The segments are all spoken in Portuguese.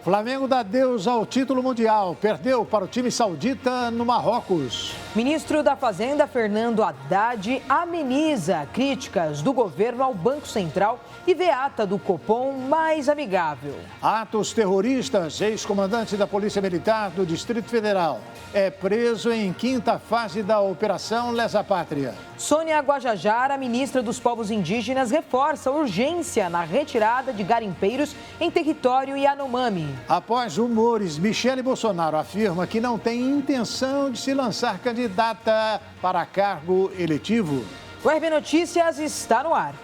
Flamengo dá adeus ao título mundial. Perdeu para o time saudita no Marrocos. Ministro da Fazenda, Fernando Haddad, ameniza críticas do governo ao Banco Central e vê ata do Copom mais amigável. Atos terroristas. Ex-comandante da Polícia Militar do Distrito Federal é preso em 5ª fase da Operação Lesa Pátria. Sônia Guajajara, ministra dos Povos Indígenas, reforça a urgência na retirada de garimpeiros em território Yanomami. Após rumores, Michele Bolsonaro afirma que não tem intenção de se lançar candidata para cargo eletivo. O RB Notícias está no ar.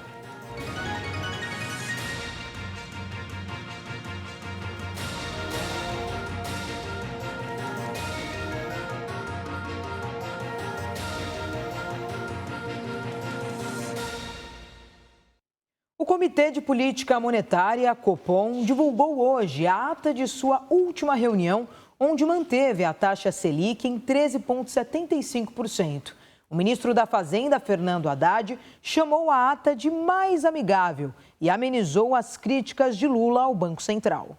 O Comitê de Política Monetária, Copom, divulgou hoje a ata de sua última reunião, onde manteve a taxa Selic em 13,75%. O ministro da Fazenda, Fernando Haddad, chamou a ata de mais amigável e amenizou as críticas de Lula ao Banco Central.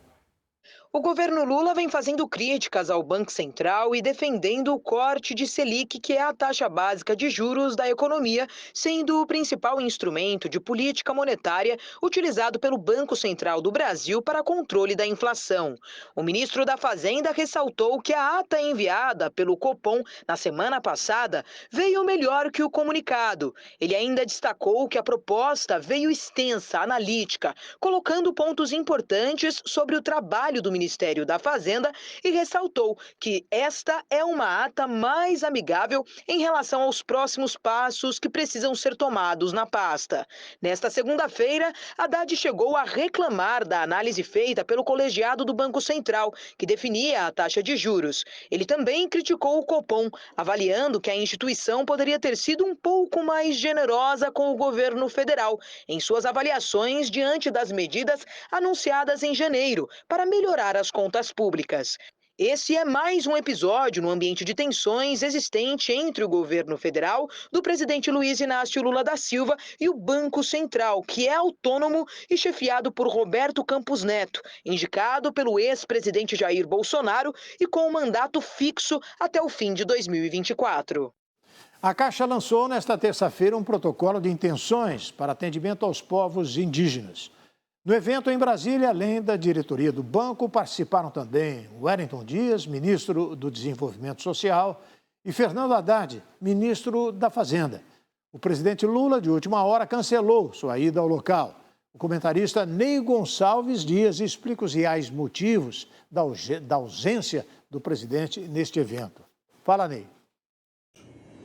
O governo Lula vem fazendo críticas ao Banco Central e defendendo o corte de Selic, que é a taxa básica de juros da economia, sendo o principal instrumento de política monetária utilizado pelo Banco Central do Brasil para controle da inflação. O ministro da Fazenda ressaltou que a ata enviada pelo Copom na semana passada veio melhor que o comunicado. Ele ainda destacou que a proposta veio extensa, analítica, colocando pontos importantes sobre o trabalho do Ministério da Fazenda e ressaltou que esta é uma ata mais amigável em relação aos próximos passos que precisam ser tomados na pasta. Nesta segunda-feira, Haddad chegou a reclamar da análise feita pelo colegiado do Banco Central, que definia a taxa de juros. Ele também criticou o Copom, avaliando que a instituição poderia ter sido um pouco mais generosa com o governo federal em suas avaliações diante das medidas anunciadas em janeiro para melhorar as contas públicas. Esse é mais um episódio no ambiente de tensões existente entre o governo federal do presidente Luiz Inácio Lula da Silva e o Banco Central, que é autônomo e chefiado por Roberto Campos Neto, indicado pelo ex-presidente Jair Bolsonaro e com mandato fixo até o fim de 2024. A Caixa lançou nesta terça-feira um protocolo de intenções para atendimento aos povos indígenas. No evento em Brasília, além da diretoria do banco, participaram também Wellington Dias, ministro do Desenvolvimento Social, e Fernando Haddad, ministro da Fazenda. O presidente Lula, de última hora, cancelou sua ida ao local. O comentarista Ney Gonçalves Dias explica os reais motivos da ausência do presidente neste evento. Fala, Ney.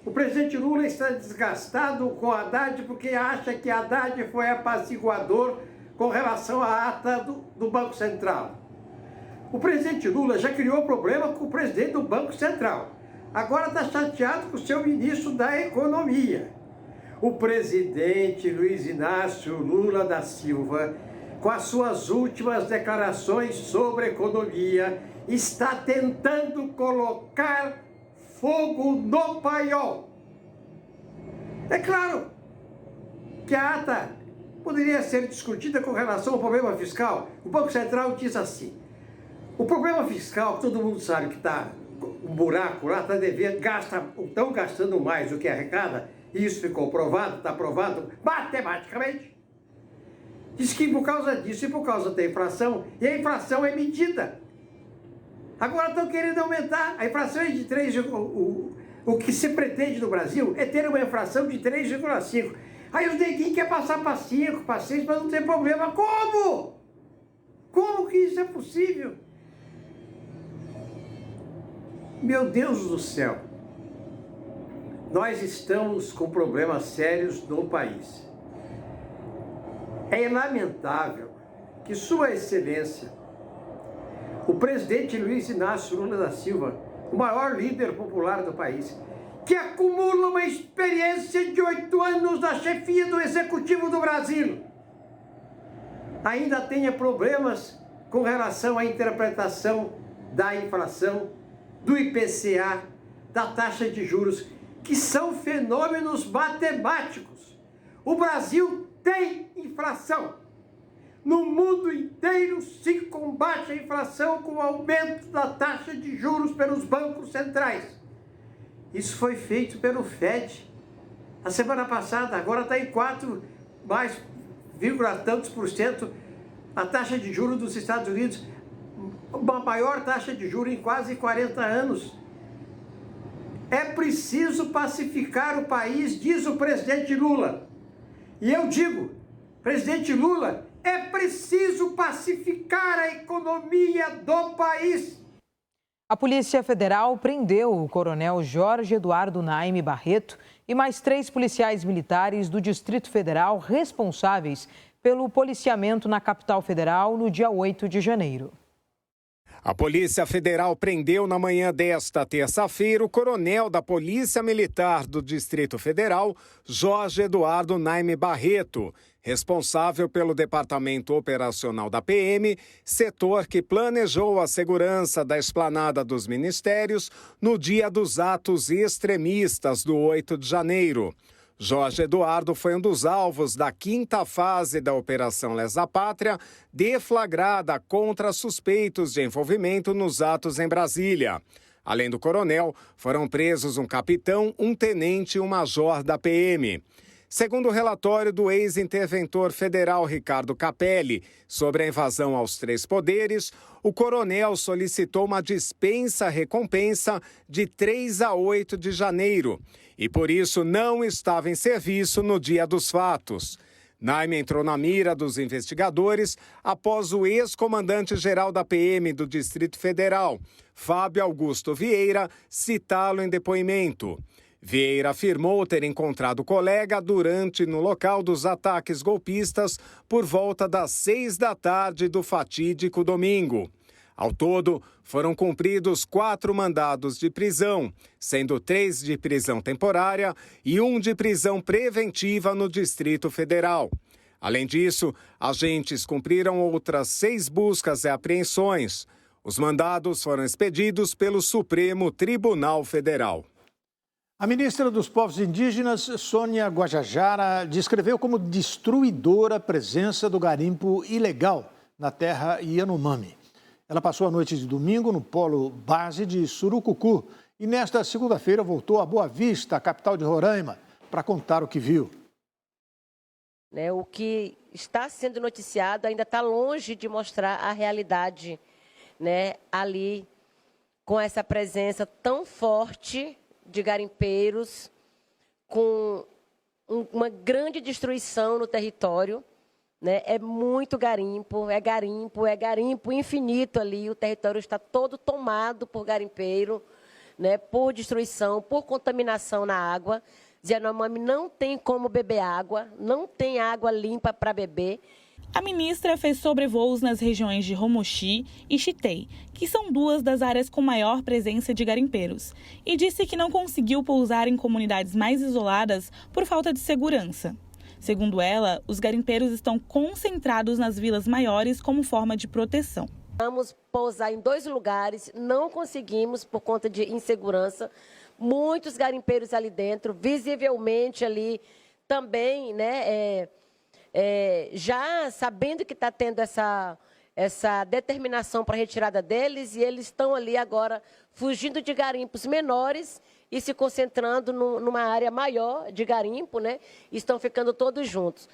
O presidente Lula está desgastado com Haddad porque acha que Haddad foi apaciguador com relação à ata do Banco Central. O presidente Lula já criou problema com o presidente do Banco Central. Agora está chateado com o seu ministro da Economia. O presidente Luiz Inácio Lula da Silva, com as suas últimas declarações sobre economia, está tentando colocar fogo no paiol. É claro que a ata poderia ser discutida com relação ao problema fiscal. O Banco Central diz assim: o problema fiscal, todo mundo sabe que está um buraco lá, está devendo, estão gastando mais do que arrecada, e isso ficou provado, está provado matematicamente. Diz que por causa disso e por causa da inflação, e a inflação é medida. Agora estão querendo aumentar, a inflação é de 3, o que se pretende no Brasil é ter uma inflação de 3,5. Aí os neguinhos querem passar para 5, para 6, para não ter problema. Como? Como que isso é possível? Meu Deus do céu. Nós estamos com problemas sérios no país. É lamentável que Sua Excelência, o presidente Luiz Inácio Lula da Silva, o maior líder popular do país, que acumula uma experiência de 8 anos na chefia do Executivo do Brasil, ainda tenha problemas com relação à interpretação da inflação, do IPCA, da taxa de juros, que são fenômenos matemáticos. O Brasil tem inflação. No mundo inteiro se combate a inflação com o aumento da taxa de juros pelos bancos centrais. Isso foi feito pelo FED. A semana passada, agora está em 4 mais vírgula tantos por cento a taxa de juros dos Estados Unidos, uma maior taxa de juros em quase 40 anos. É preciso pacificar o país, diz o presidente Lula. E eu digo, presidente Lula, é preciso pacificar a economia do país. A Polícia Federal prendeu o coronel Jorge Eduardo Naime Barreto e mais 3 policiais militares do Distrito Federal responsáveis pelo policiamento na capital federal no dia 8 de janeiro. A Polícia Federal prendeu na manhã desta terça-feira o coronel da Polícia Militar do Distrito Federal, Jorge Eduardo Naime Barreto, responsável pelo Departamento Operacional da PM, setor que planejou a segurança da esplanada dos ministérios no dia dos atos extremistas do 8 de janeiro. Jorge Eduardo foi um dos alvos da 5ª fase da Operação Lesa Pátria, deflagrada contra suspeitos de envolvimento nos atos em Brasília. Além do coronel, foram presos um capitão, um tenente e um major da PM. Segundo o relatório do ex-interventor federal Ricardo Capelli sobre a invasão aos 3 poderes, o coronel solicitou uma dispensa-recompensa de 3 a 8 de janeiro e, por isso, não estava em serviço no dia dos fatos. Naime entrou na mira dos investigadores após o ex-comandante-geral da PM do Distrito Federal, Fábio Augusto Vieira, citá-lo em depoimento. Vieira afirmou ter encontrado o colega no local dos ataques golpistas por volta das 6 da tarde do fatídico domingo. Ao todo, foram cumpridos 4 mandados de prisão, sendo 3 de prisão temporária e 1 de prisão preventiva no Distrito Federal. Além disso, agentes cumpriram outras 6 buscas e apreensões. Os mandados foram expedidos pelo Supremo Tribunal Federal. A ministra dos Povos Indígenas, Sônia Guajajara, descreveu como destruidora a presença do garimpo ilegal na terra Yanomami. Ela passou a noite de domingo no polo base de Surucucu e nesta segunda-feira voltou a Boa Vista, a capital de Roraima, para contar o que viu. O que está sendo noticiado ainda está longe de mostrar a realidade, ali com essa presença tão forte de garimpeiros, com uma grande destruição no território. É muito garimpo, é garimpo infinito ali. O território está todo tomado por garimpeiro, por destruição, por contaminação na água. Yanomami não tem como beber água, não tem água limpa para beber. A ministra fez sobrevoos nas regiões de Romochi e Chitei, que são 2 das áreas com maior presença de garimpeiros, e disse que não conseguiu pousar em comunidades mais isoladas por falta de segurança. Segundo ela, os garimpeiros estão concentrados nas vilas maiores como forma de proteção. Vamos pousar em 2 lugares, não conseguimos por conta de insegurança. Muitos garimpeiros ali dentro, visivelmente ali também, já sabendo que está tendo essa determinação para a retirada deles, e eles estão ali agora fugindo de garimpos menores e se concentrando numa área maior de garimpo, estão ficando todos juntos.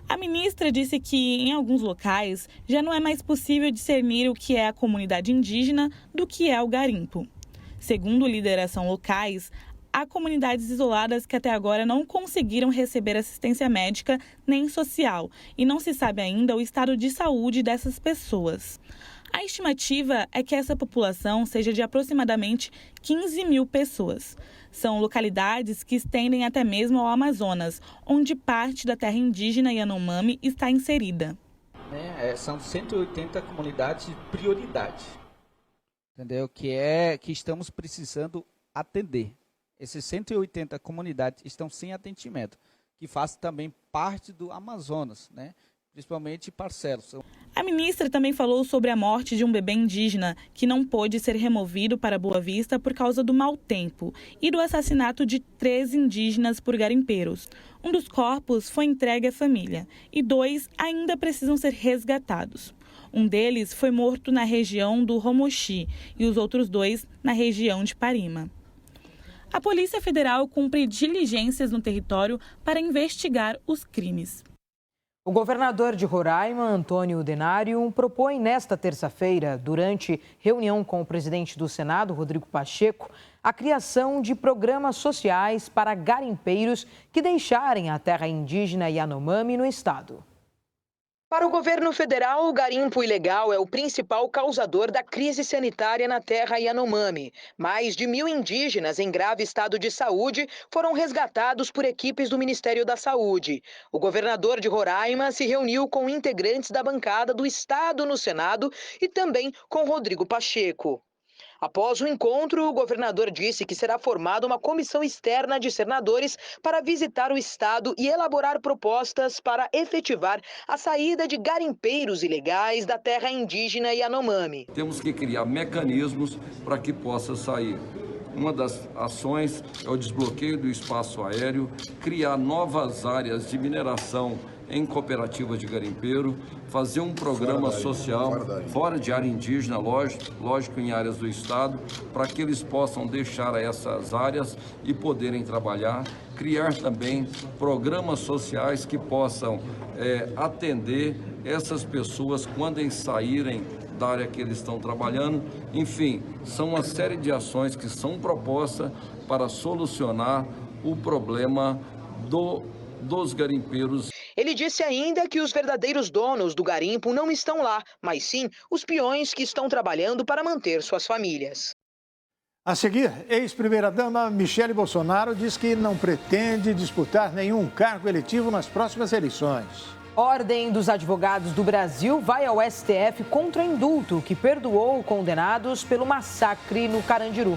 A ministra disse que, em alguns locais, já não é mais possível discernir o que é a comunidade indígena do que é o garimpo. Segundo lideração locais, há comunidades isoladas que até agora não conseguiram receber assistência médica nem social e não se sabe ainda o estado de saúde dessas pessoas. A estimativa é que essa população seja de aproximadamente 15 mil pessoas. São localidades que estendem até mesmo ao Amazonas, onde parte da terra indígena Yanomami está inserida. São 180 comunidades de prioridade, entendeu? Que estamos precisando atender. Essas 180 comunidades estão sem atendimento, que faz também parte do Amazonas, principalmente parcelos. A ministra também falou sobre a morte de um bebê indígena que não pôde ser removido para Boa Vista por causa do mau tempo e do assassinato de 3 indígenas por garimpeiros. Um dos corpos foi entregue à família e 2 ainda precisam ser resgatados. Um deles foi morto na região do Romochi e os outros 2 na região de Parima. A Polícia Federal cumpre diligências no território para investigar os crimes. O governador de Roraima, Antônio Denário, propõe nesta terça-feira, durante reunião com o presidente do Senado, Rodrigo Pacheco, a criação de programas sociais para garimpeiros que deixarem a terra indígena Yanomami no estado. Para o governo federal, o garimpo ilegal é o principal causador da crise sanitária na terra Yanomami. Mais de 1.000 indígenas em grave estado de saúde foram resgatados por equipes do Ministério da Saúde. O governador de Roraima se reuniu com integrantes da bancada do estado no Senado e também com Rodrigo Pacheco. Após o encontro, o governador disse que será formada uma comissão externa de senadores para visitar o estado e elaborar propostas para efetivar a saída de garimpeiros ilegais da terra indígena Yanomami. Temos que criar mecanismos para que possa sair. Uma das ações é o desbloqueio do espaço aéreo, criar novas áreas de mineração em cooperativas de garimpeiro, fazer um programa social fora de área indígena, lógico em áreas do estado, para que eles possam deixar essas áreas e poderem trabalhar, criar também programas sociais que possam atender essas pessoas quando eles saírem da área que eles estão trabalhando. Enfim, são uma série de ações que são propostas para solucionar o problema dos garimpeiros. Ele disse ainda que os verdadeiros donos do garimpo não estão lá, mas sim os peões que estão trabalhando para manter suas famílias. A seguir, ex-primeira-dama Michele Bolsonaro diz que não pretende disputar nenhum cargo eletivo nas próximas eleições. Ordem dos Advogados do Brasil vai ao STF contra o indulto que perdoou condenados pelo massacre no Carandiru.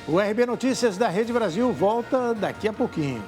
O RB Notícias da Rede Brasil volta daqui a pouquinho.